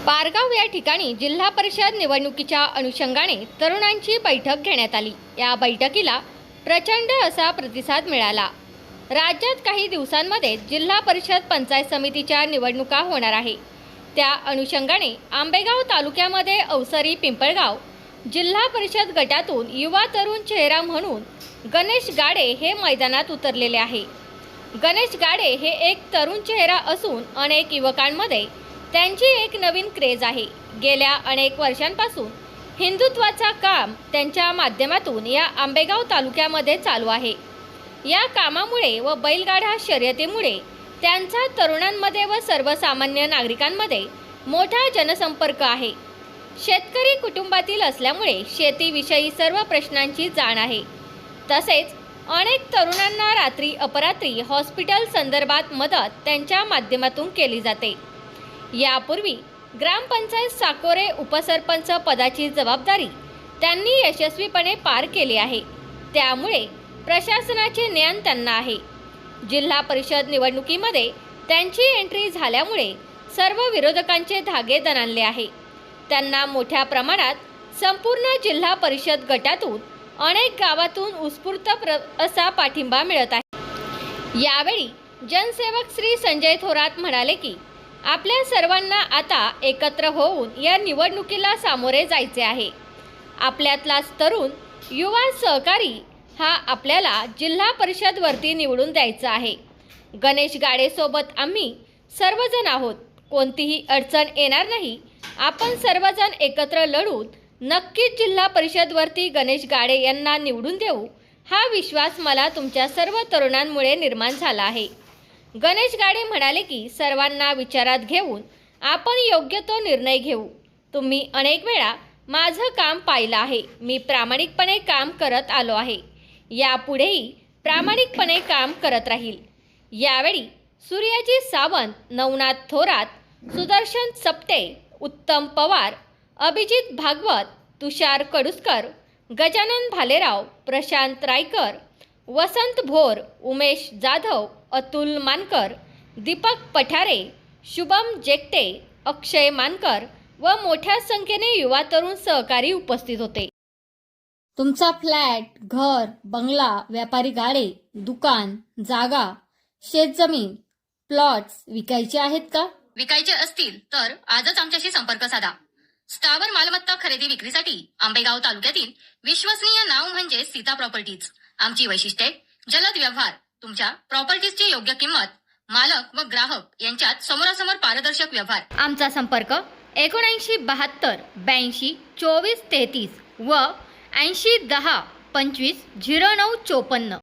पारगाव या ठिकाणी जिल्हा परिषद निवडणुकीच्या अनुषंगाने तरुणांची बैठक घेण्यात आली। या बैठकीला प्रचंड असा प्रतिसाद मिळाला। राज्यात काही दिवसांमध्ये जिल्हा परिषद पंचायत समितीच्या निवडणुका होणार आहे। त्या अनुषंगाने आंबेगाव तालुक्यामध्ये अवसरी पिंपळगाव जिल्हा परिषद गटातून युवा तरुण चेहरा म्हणून गणेश गाडे हे मैदानात उतरलेले आहे। गणेश गाडे हे एक तरुण चेहरा असून अनेक युवकांमध्ये त्यांची एक नवीन क्रेज आहे। गेल्या अनेक वर्षांपासून हिंदुत्वाचा काम त्यांच्या माध्यमातून या आंबेगाव तालुक्यामध्ये चालू आहे। या कामामुळे व बैलगाडा शर्यतीमुळे त्यांचा तरुणांमध्ये व सर्वसामान्य नागरिकांमध्ये मोठा जनसंपर्क आहे। शेतकरी कुटुंबातील असल्यामुळे शेतीविषयी सर्व प्रश्नांची जाण आहे। तसेच अनेक तरुणांना रात्री अपरात्री हॉस्पिटल संदर्भात मदत त्यांच्या माध्यमातून केली जाते। यापूर्वी ग्रामपंचायत साकोरे उपसरपंच पदाची जबाबदारी त्यांनी यशस्वीपणे पार केली आहे। त्यामुळे प्रशासनाचे ज्ञान त्यांना आहे। जिल्हा परिषद निवडणुकीमध्ये त्यांची एंट्री झाल्यामुळे सर्व विरोधकांचे धागे दणाणले आहे। त्यांना मोठ्या प्रमाणात संपूर्ण जिल्हा परिषद गटातून अनेक गावातून उत्स्फूर्त असा पाठिंबा मिळत आहे। यावेळी जनसेवक श्री संजय थोरात म्हणाले की आपल्या सर्वांना आता एकत्र होऊन या निवडणुकीला सामोरे जायचे आहे। आपल्यातलाच तरुण युवा सहकारी हा आपल्याला जिल्हा परिषद वरती निवडून द्यायचा आहे। गणेश गाडे सोबत आम्ही सर्वजण आहोत, कोणतीही अडचण येणार नाही। आपण सर्वजण एकत्र लढून नक्कीच जिल्हा परिषद वरती गणेश गाडे यांना निवडून देऊ, हा विश्वास मला तुमच्या सर्व तरुणांमुळे निर्माण झाला आहे। गणेश गाडे म्हणाले की सर्वांना विचारात घेऊन आपण योग्य तो निर्णय घेऊ। तुम्ही अनेक वेळा माझं काम पाहिलं आहे। मी प्रामाणिकपणे काम करत आलो आहे, यापुढेही प्रामाणिकपणे काम करत राहील। यावेळी सूर्याजी सावंत, नवनाथ थोरात, सुदर्शन सप्ते, उत्तम पवार, अभिजित भागवत, तुषार कडुसकर, गजानन भालेराव, प्रशांत रायकर, वसंत भोर, उमेश जाधव, अतुल मानकर, दीपक पठारे, शुभम जेकटे, अक्षय मानकर व मोठ्या संख्येने युवा तरुण सहकारी उपस्थित होते। तुमचा फ्लॅट, घर, बंगला, व्यापारी गाडे, दुकान, जागा, शेतजमीन, प्लॉट्स विकायचे आहेत का? विकायचे असतील तर आजच आमच्याशी संपर्क साधा। स्थावर मालमत्ता खरेदी विक्रीसाठी आंबेगाव तालुक्यातील विश्वसनीय नाव म्हणजे सीता प्रॉपर्टीज। आमची वैशिष्ट्ये: जलद व्यवहार, तुमच्या प्रॉपर्टीजची योग्य किंमत, मालक व ग्राहक यांच्यात समोरासमोर पारदर्शक व्यवहार। आमचा संपर्क 7972 82 24 33 व 80 10 25 09 54।